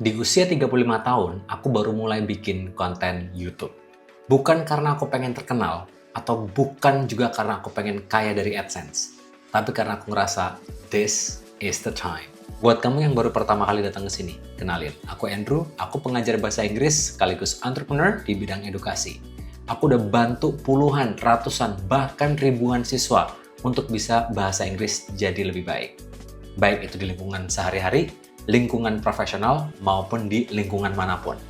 Di usia 35 tahun, aku baru mulai bikin konten YouTube. Bukan karena aku pengen terkenal, atau bukan juga karena aku pengen kaya dari AdSense. Tapi karena aku ngerasa, this is the time. Buat kamu yang baru pertama kali datang ke sini, kenalin, aku Andrew, aku pengajar bahasa Inggris sekaligus entrepreneur di bidang edukasi. Aku udah bantu puluhan, ratusan, bahkan ribuan siswa untuk bisa bahasa Inggris jadi lebih baik. Baik itu di lingkungan sehari-hari, lingkungan profesional, maupun di lingkungan manapun.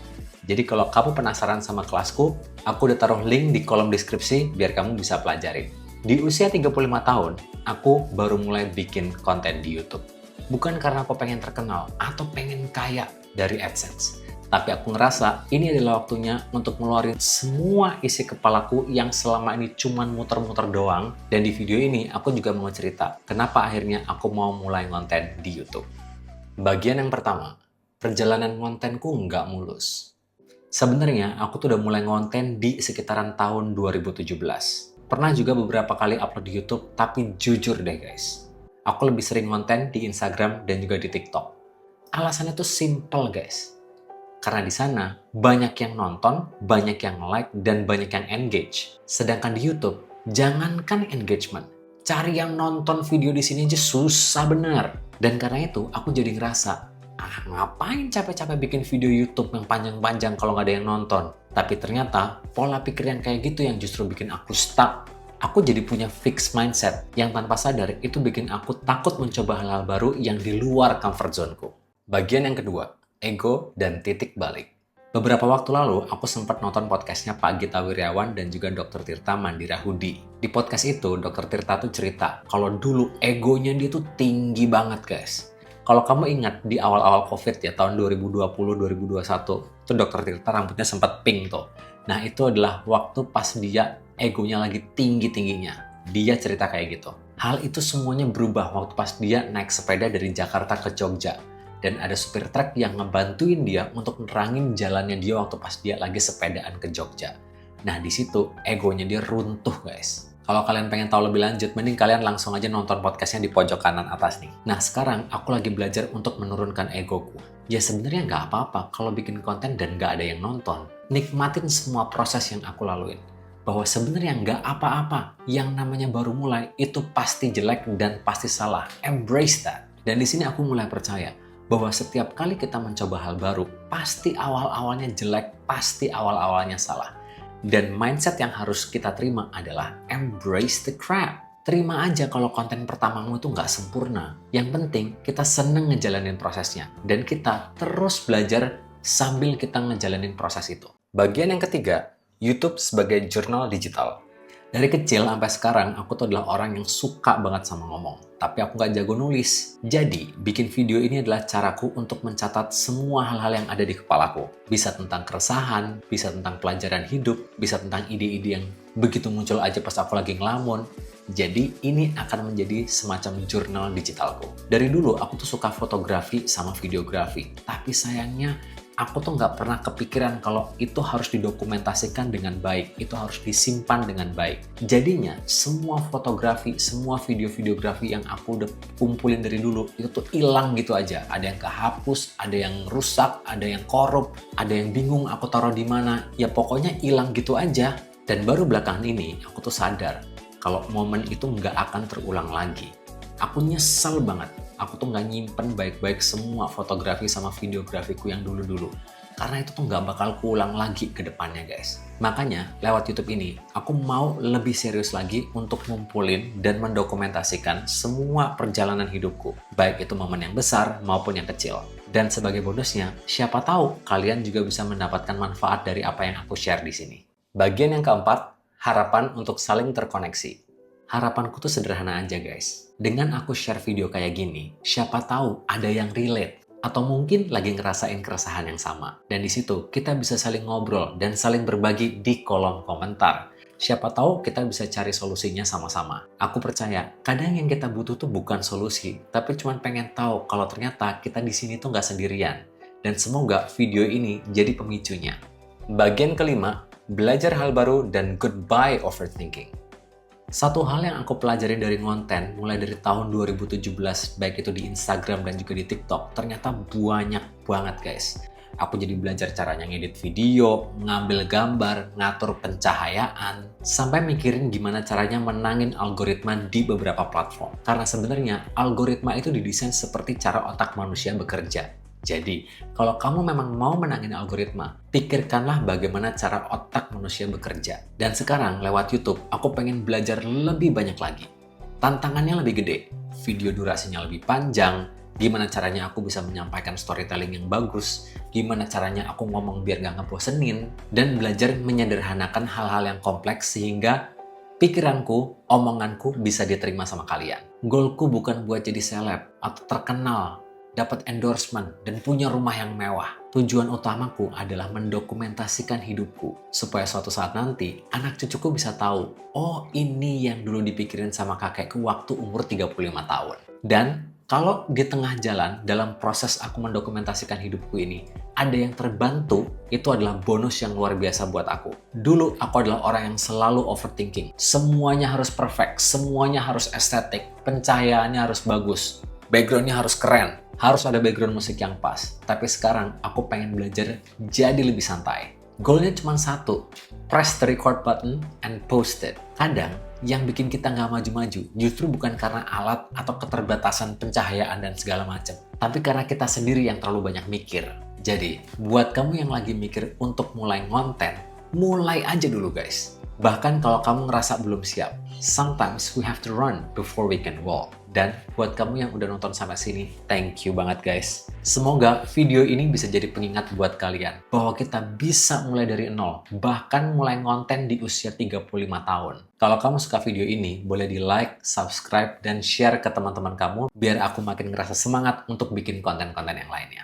Jadi kalau kamu penasaran sama kelasku, aku udah taruh link di kolom deskripsi biar kamu bisa pelajarin. Di usia 35 tahun, aku baru mulai bikin konten di YouTube. Bukan karena aku pengen terkenal atau pengen kaya dari AdSense. Tapi aku ngerasa ini adalah waktunya untuk ngeluarin semua isi kepalaku yang selama ini cuman muter-muter doang. Dan di video ini aku juga mau cerita kenapa akhirnya aku mau mulai konten di YouTube. Bagian yang pertama, perjalanan kontenku nggak mulus. Sebenarnya aku tuh udah mulai konten di sekitaran tahun 2017. Pernah juga beberapa kali upload di YouTube, tapi jujur deh guys, aku lebih sering konten di Instagram dan juga di TikTok. Alasannya tuh simple guys. Karena di sana banyak yang nonton, banyak yang like, dan banyak yang engage. Sedangkan di YouTube, jangankan engagement, cari yang nonton video di sini aja susah bener. Dan karena itu, aku jadi ngerasa, ngapain capek-capek bikin video YouTube yang panjang-panjang kalau nggak ada yang nonton? Tapi ternyata, pola pikir yang kayak gitu yang justru bikin aku stuck. Aku jadi punya fixed mindset yang tanpa sadar itu bikin aku takut mencoba hal-hal baru yang di luar comfort zone-ku. Bagian yang kedua, ego dan titik balik. Beberapa waktu lalu, aku sempat nonton podcastnya Pak Gita Wirjawan dan juga Dr. Tirta Mandirahudi. Di podcast itu, Dr. Tirta tuh cerita kalau dulu egonya dia tuh tinggi banget guys. Kalau kamu ingat di awal-awal COVID ya, tahun 2020-2021, tuh Dr. Tirta rambutnya sempat pink tuh. Nah itu adalah waktu pas dia egonya lagi tinggi-tingginya. Dia cerita kayak gitu. Hal itu semuanya berubah waktu pas dia naik sepeda dari Jakarta ke Jogja. Dan ada supir truk yang ngebantuin dia untuk nerangin jalannya dia waktu pas dia lagi sepedaan ke Jogja. Nah di situ egonya dia runtuh guys. Kalau kalian pengen tahu lebih lanjut, mending kalian langsung aja nonton podcastnya di pojok kanan atas nih. Nah sekarang aku lagi belajar untuk menurunkan egoku. Ya sebenarnya nggak apa-apa kalau bikin konten dan nggak ada yang nonton. Nikmatin semua proses yang aku laluin. Bahwa sebenarnya nggak apa-apa. Yang namanya baru mulai itu pasti jelek dan pasti salah. Embrace that. Dan di sini aku mulai percaya bahwa setiap kali kita mencoba hal baru, pasti awal-awalnya jelek, pasti awal-awalnya salah. Dan mindset yang harus kita terima adalah embrace the crap. Terima aja kalau konten pertamamu itu nggak sempurna. Yang penting kita seneng ngejalanin prosesnya. Dan kita terus belajar sambil kita ngejalanin proses itu. Bagian yang ketiga, YouTube sebagai jurnal digital. Dari kecil sampai sekarang, aku tuh adalah orang yang suka banget sama ngomong. Tapi aku nggak jago nulis. Jadi, bikin video ini adalah caraku untuk mencatat semua hal-hal yang ada di kepalaku. Bisa tentang keresahan, bisa tentang pelajaran hidup, bisa tentang ide-ide yang begitu muncul aja pas aku lagi ngelamun. Jadi, ini akan menjadi semacam jurnal digitalku. Dari dulu, aku tuh suka fotografi sama videografi. Tapi sayangnya, aku tuh nggak pernah kepikiran kalau itu harus didokumentasikan dengan baik, itu harus disimpan dengan baik. Jadinya, semua fotografi, semua video-videografi yang aku udah kumpulin dari dulu, itu tuh hilang gitu aja. Ada yang kehapus, ada yang rusak, ada yang korup, ada yang bingung aku taruh di mana. Ya pokoknya hilang gitu aja. Dan baru belakangan ini, aku tuh sadar kalau momen itu nggak akan terulang lagi. Aku nyesel banget. Aku tuh nggak nyimpen baik-baik semua fotografi sama videografiku yang dulu-dulu. Karena itu tuh nggak bakal keulang lagi ke depannya guys. Makanya lewat YouTube ini, aku mau lebih serius lagi untuk ngumpulin dan mendokumentasikan semua perjalanan hidupku. Baik itu momen yang besar maupun yang kecil. Dan sebagai bonusnya, siapa tahu kalian juga bisa mendapatkan manfaat dari apa yang aku share di sini. Bagian yang keempat, harapan untuk saling terkoneksi. Harapanku tuh sederhana aja guys. Dengan aku share video kayak gini, siapa tahu ada yang relate atau mungkin lagi ngerasain keresahan yang sama. Dan di situ kita bisa saling ngobrol dan saling berbagi di kolom komentar. Siapa tahu kita bisa cari solusinya sama-sama. Aku percaya, kadang yang kita butuh tuh bukan solusi, tapi cuma pengen tahu kalau ternyata kita di sini tuh nggak sendirian. Dan semoga video ini jadi pemicunya. Bagian kelima, belajar hal baru dan goodbye overthinking. Satu hal yang aku pelajari dari konten mulai dari tahun 2017, baik itu di Instagram dan juga di TikTok, ternyata banyak banget guys. Aku jadi belajar caranya ngedit video, ngambil gambar, ngatur pencahayaan, sampai mikirin gimana caranya menangin algoritma di beberapa platform. Karena sebenarnya algoritma itu didesain seperti cara otak manusia bekerja. Jadi, kalau kamu memang mau menangin algoritma, pikirkanlah bagaimana cara otak manusia bekerja. Dan sekarang, lewat YouTube, aku pengen belajar lebih banyak lagi. Tantangannya lebih gede, video durasinya lebih panjang, gimana caranya aku bisa menyampaikan storytelling yang bagus, gimana caranya aku ngomong biar gak ngebosenin, dan belajar menyederhanakan hal-hal yang kompleks sehingga pikiranku, omonganku bisa diterima sama kalian. Goalku bukan buat jadi seleb atau terkenal, dapat endorsement, dan punya rumah yang mewah. Tujuan utamaku adalah mendokumentasikan hidupku, supaya suatu saat nanti anak cucuku bisa tahu, oh ini yang dulu dipikirin sama kakekku waktu umur 35 tahun. Dan kalau di tengah jalan dalam proses aku mendokumentasikan hidupku ini, ada yang terbantu, itu adalah bonus yang luar biasa buat aku. Dulu aku adalah orang yang selalu overthinking. Semuanya harus perfect, semuanya harus estetik, pencahayaannya harus bagus, backgroundnya harus keren, harus ada background musik yang pas. Tapi sekarang aku pengen belajar jadi lebih santai. Goalnya cuma satu, press the record button and post it. Kadang yang bikin kita nggak maju-maju justru bukan karena alat atau keterbatasan pencahayaan dan segala macam, tapi karena kita sendiri yang terlalu banyak mikir. Jadi, buat kamu yang lagi mikir untuk mulai konten, mulai aja dulu guys. Bahkan kalau kamu ngerasa belum siap, sometimes we have to run before we can walk. Dan buat kamu yang udah nonton sampai sini, thank you banget guys. Semoga video ini bisa jadi pengingat buat kalian bahwa kita bisa mulai dari nol, bahkan mulai konten di usia 35 tahun. Kalau kamu suka video ini, boleh di like, subscribe, dan share ke teman-teman kamu biar aku makin ngerasa semangat untuk bikin konten-konten yang lainnya.